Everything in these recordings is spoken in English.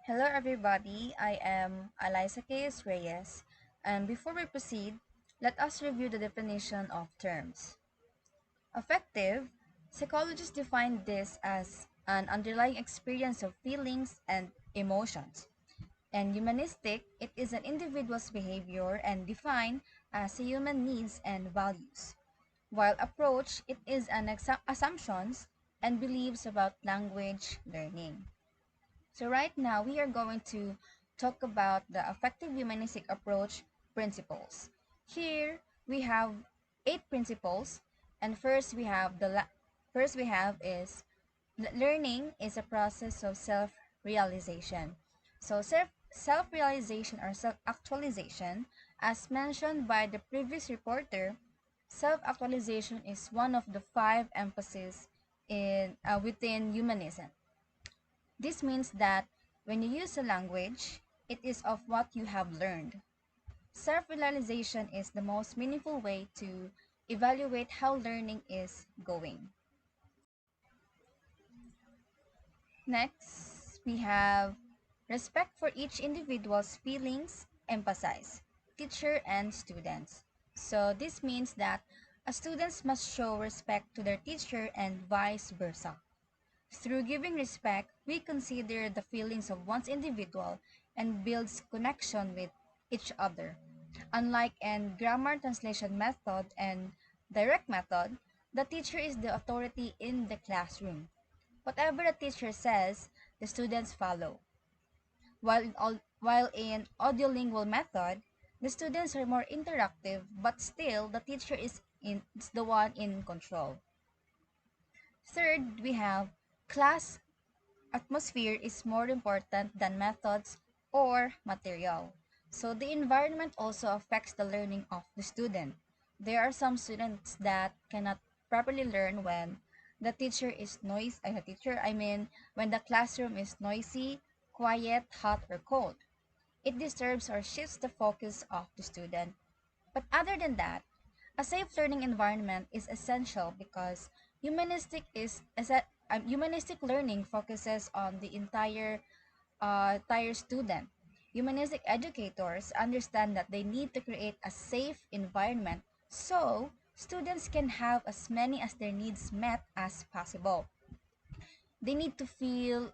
Hello, everybody. I am Eliza Kayes Reyes. And before we proceed, let us review the definition of terms. Affective, psychologists define this as an underlying experience of feelings and emotions. And humanistic, it is an individual's behavior and defined as a human needs and values. While approach, it is an assumptions and beliefs about language learning. So right now we are going to talk about the effective humanistic approach principles. Here we have eight principles, and first we have is learning is a process of self-realization. So self-realization or self-actualization, as mentioned by the previous reporter, self-actualization is one of the five emphases in within humanism. This means that when you use a language, it is of what you have learned. Self-realization is the most meaningful way to evaluate how learning is going. Next, we have respect for each individual's feelings, emphasize, teacher and students. So this means that students must show respect to their teacher and vice versa. Through giving respect, we consider the feelings of one's individual and builds connection with each other. Unlike in grammar translation method and direct method, the teacher is the authority in the classroom. Whatever the teacher says, the students follow. While in audiolingual method, the students are more interactive, but still the teacher is the one in control. Third, we have class atmosphere is more important than methods or material. So the environment also affects the learning of the student. There are some students that cannot properly learn when the teacher is noisy, the teacher, I mean, when the classroom is noisy, quiet, hot, or cold. It disturbs or shifts the focus of the student. But other than that, a safe learning environment is essential because humanistic learning focuses on the entire student. Humanistic educators understand that they need to create a safe environment so students can have as many as their needs met as possible. They need to feel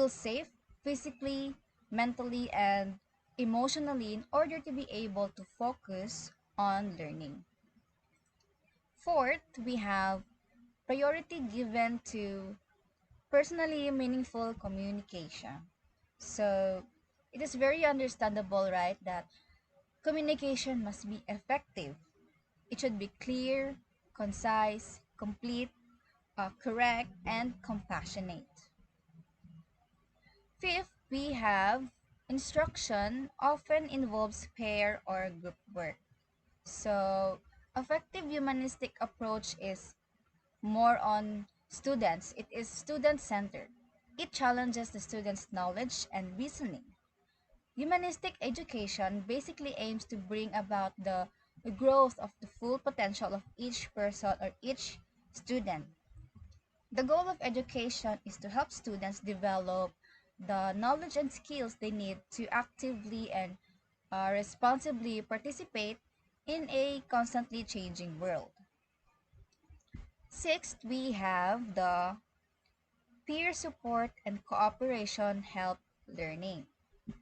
safe physically, mentally, and emotionally in order to be able to focus on learning. Fourth, we have priority given to personally meaningful communication. So it is very understandable, right, that communication must be effective. It should be clear, concise, complete, correct, and compassionate. Fifth, we have instruction often involves pair or group work. So, effective humanistic approach is more on students. It is student-centered. It challenges the student's knowledge and reasoning. Humanistic education basically aims to bring about the growth of the full potential of each person or each student. The goal of education is to help students develop the knowledge and skills they need to actively and responsibly participate in a constantly changing world. Sixth, we have the peer support and cooperation help learning.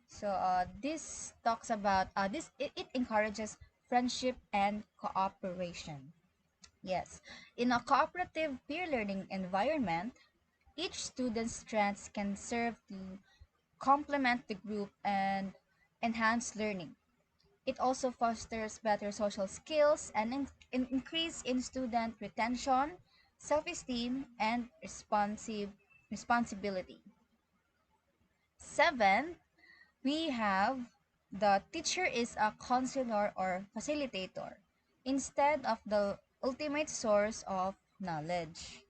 So this talks about it encourages friendship and cooperation. Yes, in a cooperative peer learning environment, each student's strengths can serve to complement the group and enhance learning. It also fosters better social skills and increase in student retention, self-esteem, and responsibility. Seven, we have the teacher is a counselor or facilitator instead of the ultimate source of knowledge.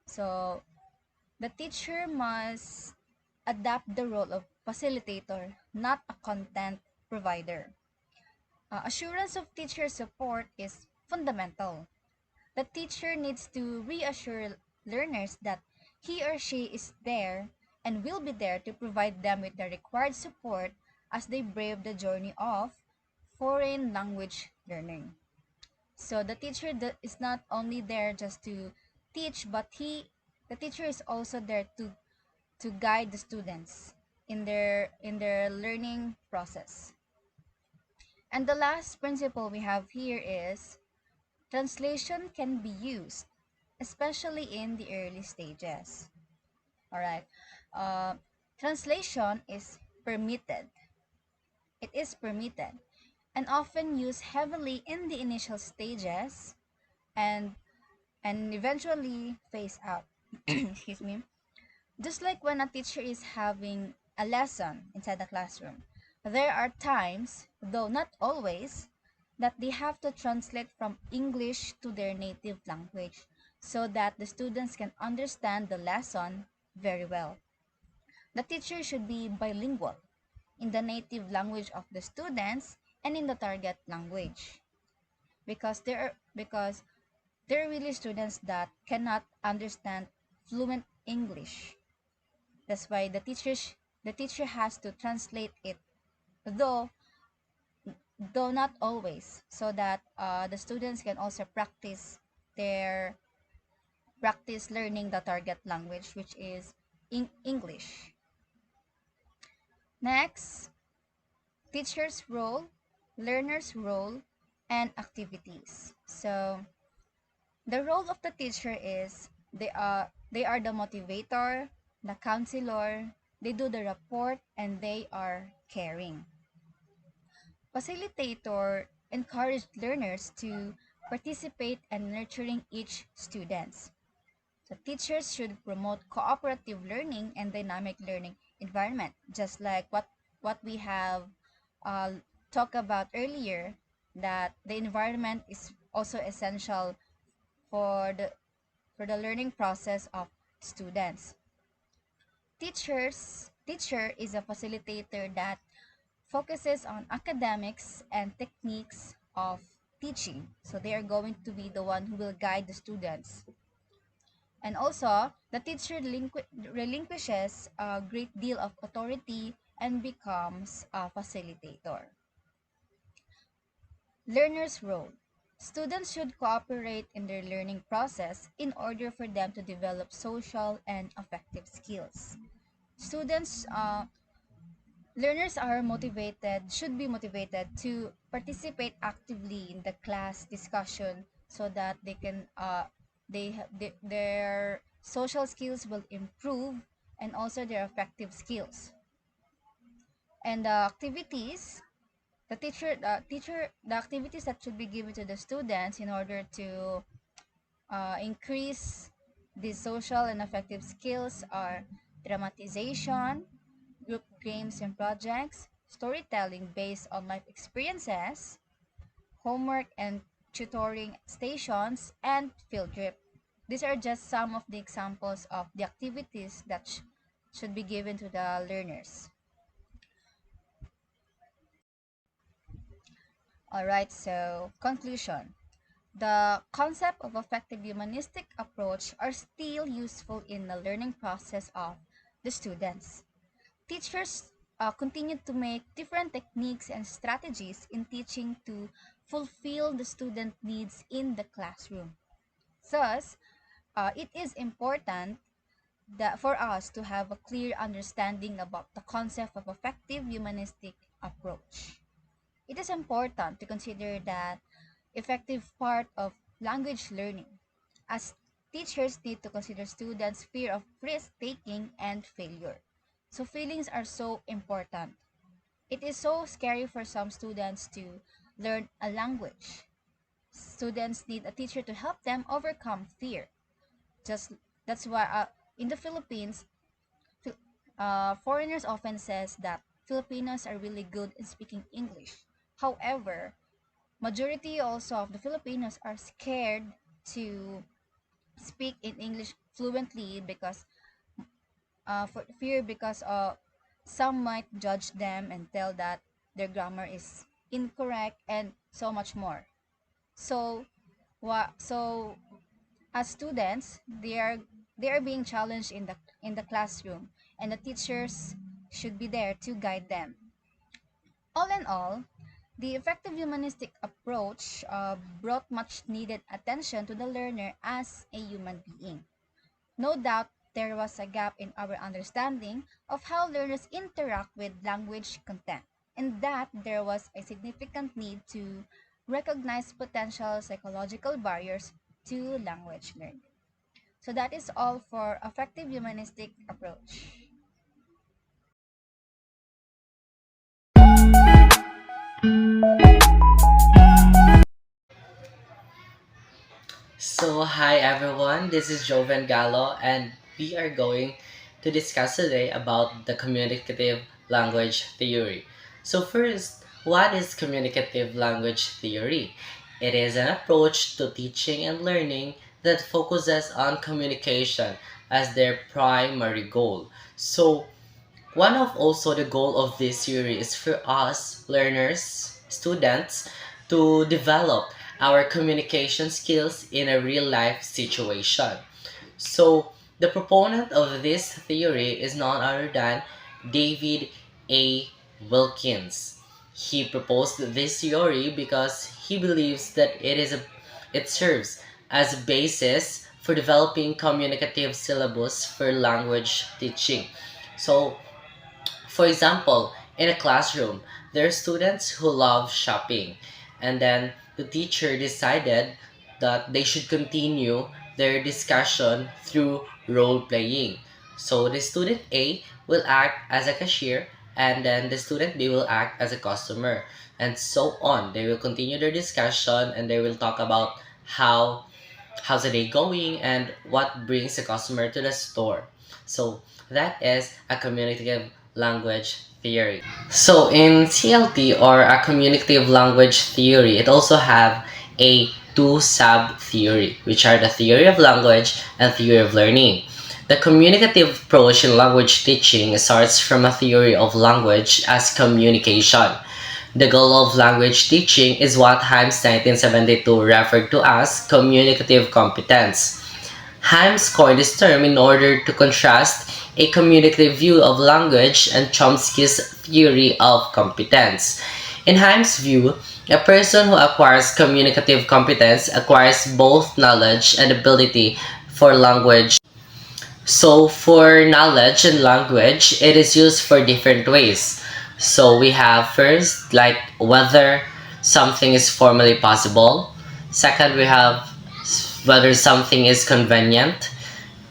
So the teacher must adapt the role of facilitator, not a content provider. Assurance of teacher support is fundamental. The teacher needs to reassure learners that he or she is there and will be there to provide them with the required support as they brave the journey of foreign language learning. So the teacher is not only there just to teach, but the teacher is also there to guide the students in their learning process. And the last principle we have here is translation can be used, especially in the early stages. All right. Uh, Translation is permitted. It is permitted and often used heavily in the initial stages and eventually phase out. Excuse me. Just like when a teacher is having a lesson inside the classroom, there are times, though not always, that they have to translate from English to their native language so that the students can understand the lesson very well. The teacher should be bilingual in the native language of the students and in the target language because there are really students that cannot understand fluent English. That's why the teacher has to translate it, though though not always, so that the students can also their practice learning the target language, which is English. Next, teacher's role, learner's role, and activities. So the role of the teacher is they are the motivator, the counselor, they do the report, and they are caring. Facilitator encouraged learners to participate in nurturing each students. So teachers should promote cooperative learning and dynamic learning environment, just like what we have uh, talked about earlier, that the environment is also essential for the learning process of students. Teacher is a facilitator that focuses on academics and techniques of teaching. So they are going to be the one who will guide the students. And also, the teacher relinquishes a great deal of authority and becomes a facilitator. Learner's role. Students should cooperate in their learning process in order for them to develop social and affective skills. Students Learners are motivated, should be motivated to participate actively in the class discussion so that they can their social skills will improve and also their affective skills. And the activities that should be given to the students in order to increase the social and affective skills are dramatization, group games and projects, storytelling based on life experiences, homework and tutoring stations, and field trip. These are just some of the examples of the activities that should be given to the learners. Alright, so conclusion. The concept of effective humanistic approach are still useful in the learning process of the students. Teachers continue to make different techniques and strategies in teaching to fulfill the student needs in the classroom. Thus, it is important that for us to have a clear understanding about the concept of effective humanistic approach. It is important to consider that effective part of language learning, as teachers need to consider students' fear of risk taking and failure. So feelings are so important. It is so scary for some students to learn a language. Students need a teacher to help them overcome fear. Just that's why in the Philippines, foreigners often says that Filipinos are really good in speaking English. However, majority also of the Filipinos are scared to speak in English fluently because for fear because some might judge them and tell that their grammar is incorrect and so much more. So, so as students, They are being challenged in the classroom, and the teachers should be there to guide them. All in all, the effective humanistic approach brought much needed attention to the learner as a human being. No doubt there was a gap in our understanding of how learners interact with language content, and that there was a significant need to recognize potential psychological barriers to language learning. So that is all for effective humanistic approach. So, hi everyone, this is Joven Gallo, and we are going to discuss today about the communicative language theory. So, first, what is communicative language theory? It is an approach to teaching and learning that focuses on communication as their primary goal. So, one of also the goal of this series is for us learners, students, to develop our communication skills in a real life situation. So the proponent of this theory is none other than David A. Wilkins. He proposed this theory because he believes that it serves as a basis for developing communicative syllabus for language teaching. So for example, in a classroom, there are students who love shopping, and then the teacher decided that they should continue their discussion through role playing. So the student A will act as a cashier, and then the student B will act as a customer, and so on. They will continue their discussion and they will talk about how's the day going and what brings a customer to the store. So that is a communicative language theory. So in CLT or a communicative language theory, it also have a two sub theory, which are the theory of language and theory of learning. The communicative approach in language teaching starts from a theory of language as communication. The goal of language teaching is what Himes 1972 referred to as communicative competence. Himes coined this term in order to contrast a communicative view of language and Chomsky's theory of competence. In Himes' view, a person who acquires communicative competence acquires both knowledge and ability for language. So for knowledge and language, it is used for different ways. So we have first, like whether something is formally possible. Second, we have whether something is convenient.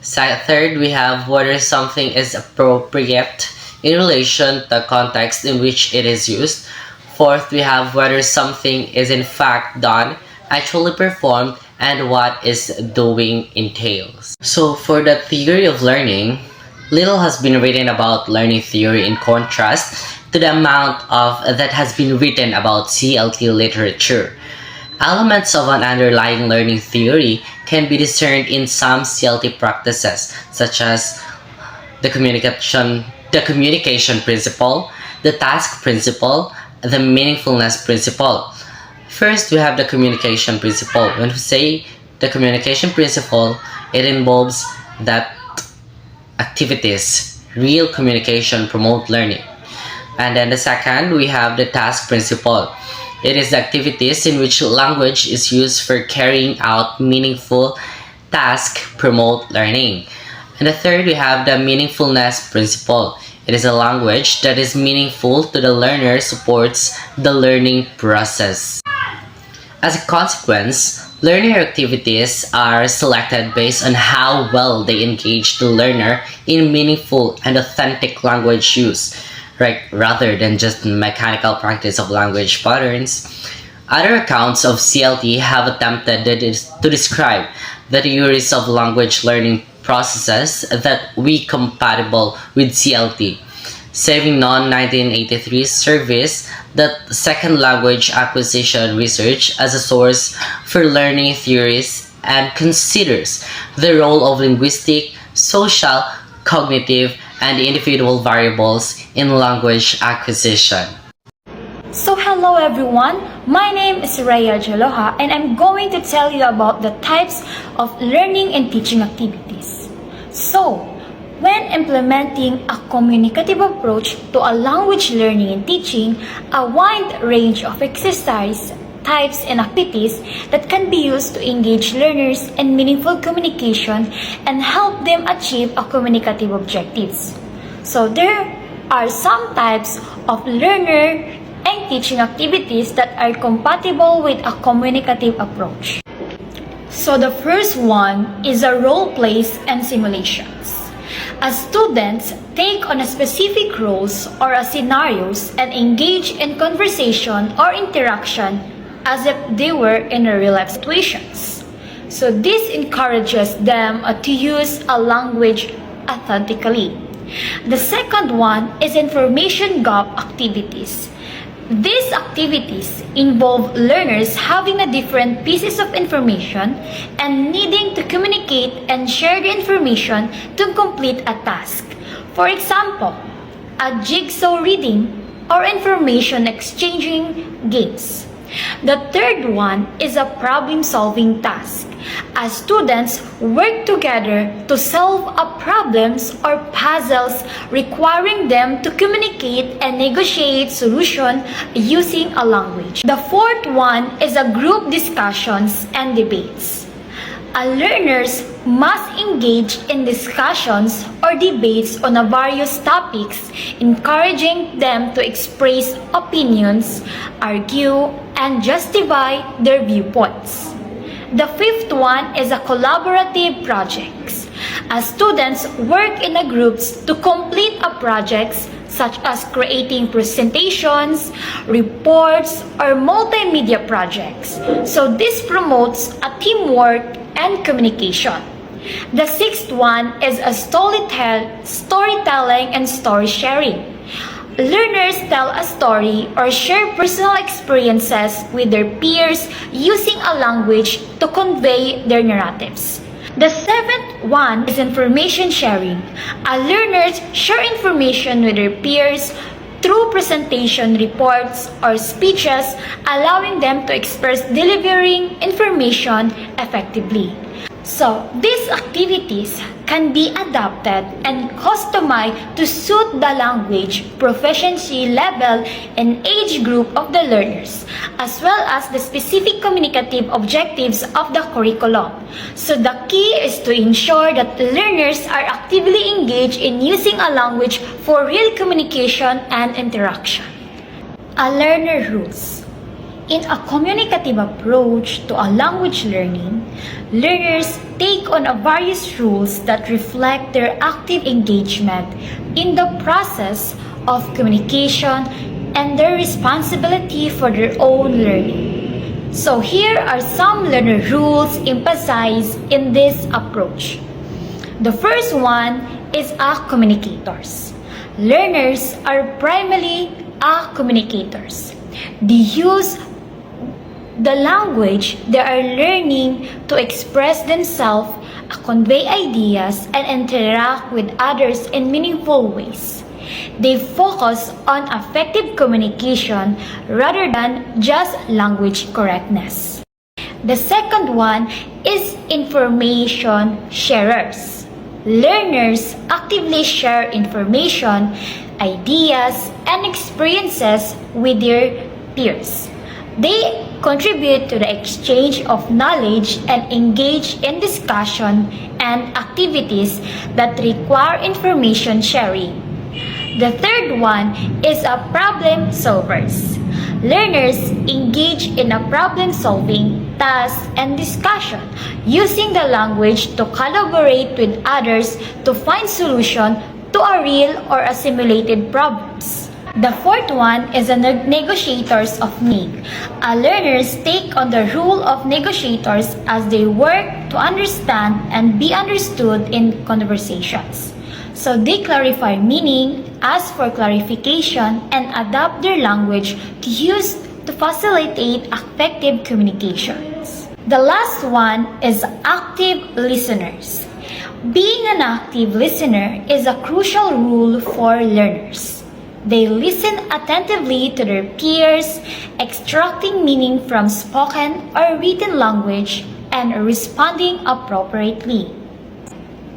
Third, we have whether something is appropriate in relation to the context in which it is used. Fourth, we have whether something is in fact done, actually performed, and what is doing entails. So for the theory of learning, little has been written about learning theory in contrast to the amount of that has been written about CLT literature. Elements of an underlying learning theory can be discerned in some CLT practices, such as the communication principle, the task principle, the meaningfulness principle. First, we have the communication principle. When we say the communication principle, it involves that activities, real communication promote learning. And then the second, we have the task principle. It is the activities in which language is used for carrying out meaningful tasks promote learning. And the third, we have the meaningfulness principle. It is a language that is meaningful to the learner supports the learning process. As a consequence, learning activities are selected based on how well they engage the learner in meaningful and authentic language use, right, rather than just mechanical practice of language patterns. Other accounts of CLT have attempted to describe the theories of language learning processes that we compatible with CLT. Savignon 1983 surveys that second language acquisition research as a source for learning theories and considers the role of linguistic, social, cognitive, and individual variables in language acquisition. So hello everyone, my name is Raya Jaloha and I'm going to tell you about the types of learning and teaching activities. So, when implementing a communicative approach to a language learning and teaching, a wide range of exercise types and activities that can be used to engage learners in meaningful communication and help them achieve a communicative objectives. So there are some types of learner and teaching activities that are compatible with a communicative approach. So the first one is a role plays and simulations. As students take on a specific roles or a scenarios and engage in conversation or interaction as if they were in a real life situations. So this encourages them to use a language authentically. The second one is information gap activities. These activities involve learners having a different pieces of information and needing to communicate and share the information to complete a task. For example, a jigsaw reading or information exchanging games. The third one is a problem-solving task. As students work together to solve a problems or puzzles requiring them to communicate and negotiate solution using a language. The fourth one is a group discussions and debates. Learners must engage in discussions or debates on various topics, encouraging them to express opinions, argue, and justify their viewpoints. The fifth one is a collaborative projects. As students work in a groups to complete a projects such as creating presentations, reports, or multimedia projects. So this promotes a teamwork and communication. The sixth one is a storytelling and story sharing. Learners tell a story or share personal experiences with their peers using a language to convey their narratives. The seventh one is information sharing. Learners share information with their peers through presentation reports or speeches, allowing them to express delivering information effectively. So, these activities can be adapted and customized to suit the language proficiency level and age group of the learners, as well as the specific communicative objectives of the curriculum. So, the key is to ensure that the learners are actively engaged in using a language for real communication and interaction. Learner rules. In a communicative approach to a language learning, learners take on various rules that reflect their active engagement in the process of communication and their responsibility for their own learning. So here are some learner rules emphasized in this approach. The first one is communicators. Learners are primarily communicators. They use the language they are learning to express themselves, convey ideas, and interact with others in meaningful ways. They focus on effective communication rather than just language correctness. The second one is information sharers. Learners actively share information, ideas, and experiences with their peers. They contribute to the exchange of knowledge and engage in discussion and activities that require information sharing. The third one is problem solvers. Learners engage in a problem-solving task and discussion using the language to collaborate with others to find solution to a real or a simulated problems. The fourth one is the negotiators of meaning. Learners take on the role of negotiators as they work to understand and be understood in conversations. So they clarify meaning, ask for clarification, and adapt their language to use to facilitate effective communications. The last one is active listeners. Being an active listener is a crucial rule for learners. They listen attentively to their peers, extracting meaning from spoken or written language and responding appropriately.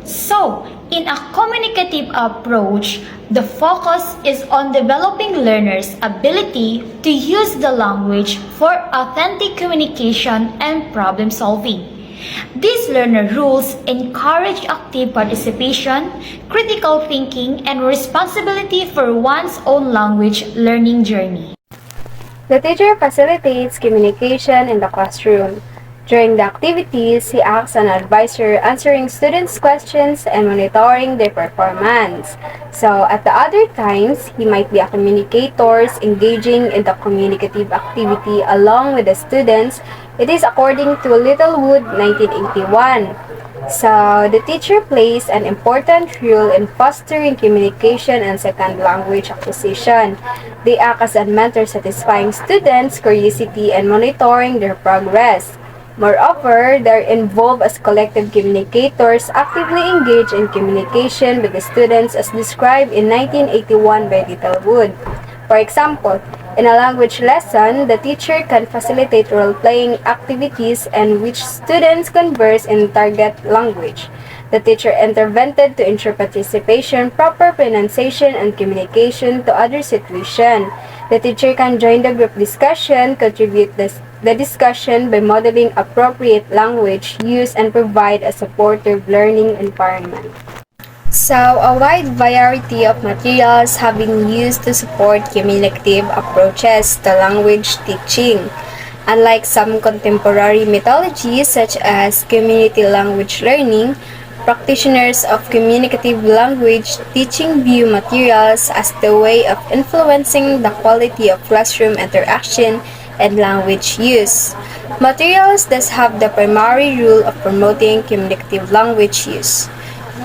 So, In a communicative approach, the focus is on developing learners' ability to use the language for authentic communication and problem solving. These learner rules encourage active participation, critical thinking, and responsibility for one's own language learning journey. The teacher facilitates communication in the classroom. During the activities, he acts as an advisor, answering students' questions and monitoring their performance. So, at the other times, he might be a communicator, engaging in the communicative activity along with the students. It is according to Littlewood, 1981. So, the teacher plays an important role in fostering communication and second language acquisition. They act as a mentor, satisfying students' curiosity and monitoring their progress. Moreover, they are involved as collective communicators, actively engaged in communication with the students as described in 1981 by Littlewood. For example, in a language lesson, the teacher can facilitate role-playing activities in which students converse in target language. The teacher intervened to ensure participation, proper pronunciation, and communication to other situations. The teacher can join the group discussion, contribute the discussion by modeling appropriate language use, and provide a supportive learning environment. So, a wide variety of materials have been used to support communicative approaches to language teaching. Unlike some contemporary methodologies such as community language learning, practitioners of communicative language teaching view materials as the way of influencing the quality of classroom interaction and language use. Materials thus have the primary role of promoting communicative language use.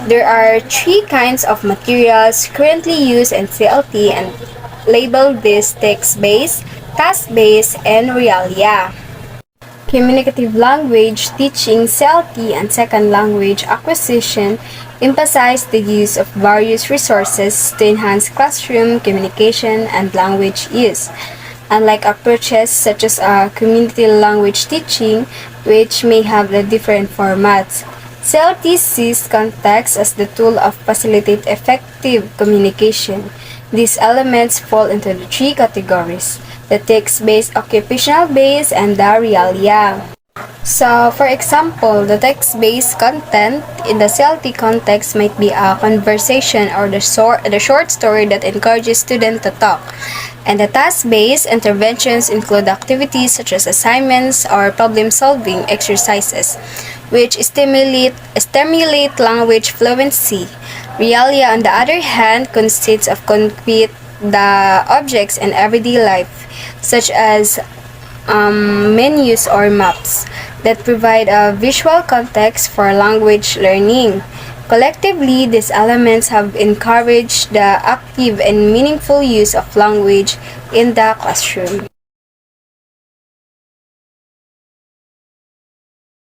There are three kinds of materials currently used in CLT and labeled these text-based, task-based, and realia. Communicative language teaching, CLT, and second language acquisition emphasize the use of various resources to enhance classroom communication and language use. Unlike approaches such as community language teaching, which may have the different formats, CLT sees context as the tool of facilitate effective communication. These elements fall into the three categories: the text-based, occupational-based, and the realia. So, for example, the text-based content in the CLT context might be a conversation or the short story that encourages students to talk. And the task-based interventions include activities such as assignments or problem-solving exercises, which stimulate language fluency. Realia, on the other hand, consists of concrete objects in everyday life, such as menus or maps, that provide a visual context for language learning. Collectively, these elements have encouraged the active and meaningful use of language in the classroom.